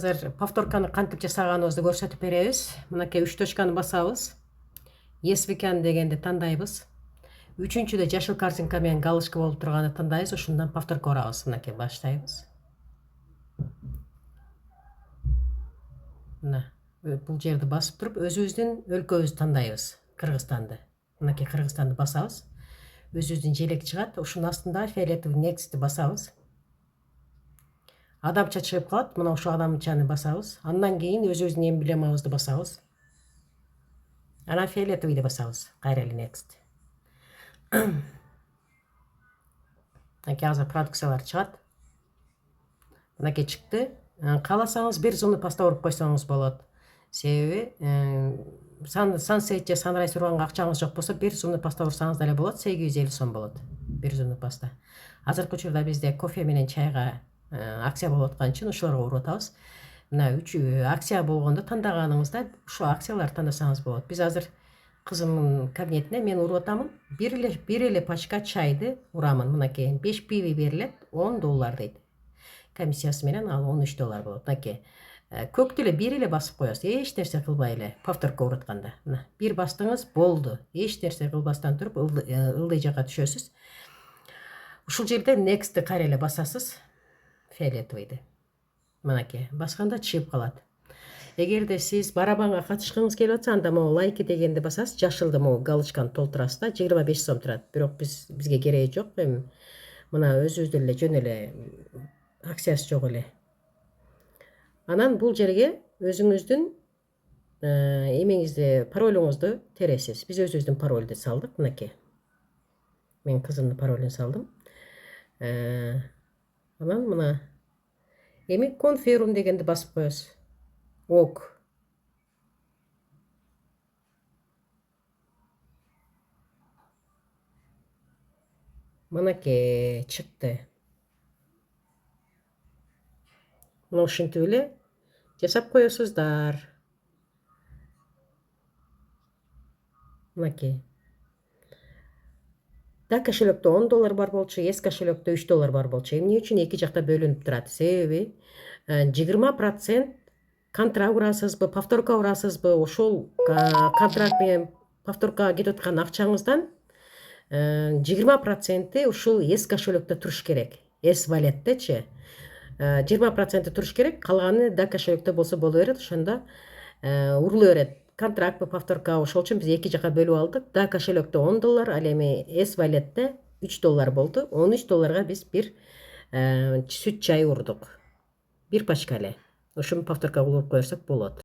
Азыр повторканы кантип жасаганыбызды көрсөтүп беребиз. Мынакей 3 точканы басабыз. Yes we can дегенди тандайбыз. Үчүнчүдө жашыл картинка менен галочка болуп турганды тандайбыз. Ушундан повторка урабыз. Мынакей баштайбыз. Мына бул жерди басып туруп өзүбүздүн өлкөбүздү тандайбыз. Кыргызстанды. Мынакей Кыргызстанды басабыз. Өзүбүздүн желек чыгат. Ушунун астында фиолетовый next'ти басабыз. Адамча чыгып калат. Мына ошол адамчаны басабыз. Андан кийин өзүбүздүн эмблемабызды басабыз. Анан фиолетовыйды басабыз. Кайра эле next. Мынакей азыр продукциялар чыгат. Мынакей чыкты. Кааласаңыз бир зумду паста уруп койсоңуз болот. Себеби Sunset же Sunrise урганга акчаңыз жок болсо бир зумду паста урсаңыз деле болот. 850 сом болот. Бир зумду паста. Азыркы учурда бизде кофе менен чайга акция болуп аткан үчүн ошолорго уруп атабыз. Мына 3 акция болгондо тандаганыңызда ушул акцияларды тандасаңыз болот. Биз азыр кызымдын кабинетине мен уруп атамын. Бир эле пачка чайды урамын. Мынакей 5 пиви берилет, $10 дейт. Комиссиясы менен ал $13 болот. Мынакей көктү эле бир эле басып коесуз. Эч нерсе кылбай эле повторка уратканда. Мына бир бастыңыз болду. Эч нерсе кылбастан туруп ылдый жакка түшөсүз. Ушул жерде next'ти кайра эле басасыз. Фиолетовыйды. Мынакей басканда чыгып калат. Эгерде сиз барабанга катышкыңыз келип атса, анда могу лайки дегенди басасыз, жашылды могу галочканы толтурасыз да, 25 сом турат. Бирок бизге кереги жок. Мына өзүбүздө эле жөн эле акциясы жок эле. Анан бул жерге өзүңүздүн эмеңизди, паролуңузду тересиз. Биз өзүбүздүн паролду салдык. Мынакей. Мен кызымдын паролун салдым. Анан мына эми confirm дегенди басып коесуз. Ок. Мынакей чыкты. Мына ушинтип эле жасап коесуздар. Мынакей. Да кошелёкто $10 бар болчу, yes кошелёкто $3 бар болчу. Эмне үчүн эки жакта бөлүнүп турат? Себеби 20% контракт урасызбы, повторка урасызбы, ошол контракт менен повторкага кетип аткан акчаңыздан 20% ушул yes кошелёкто туруш керек. S валеттечи 20% туруш керек, калганы да кошелёкто болсо боло берет, ошондо уруло берет. Контрактпы, повторка, ошол үчүн биз эки жака бөлүп алдык. Да кошелёкто $10, ал эми S валетте $3 болду. $13 биз бир сүт чай урдук. Бир пачка эле. Ошону повторка кылып коерсок болот.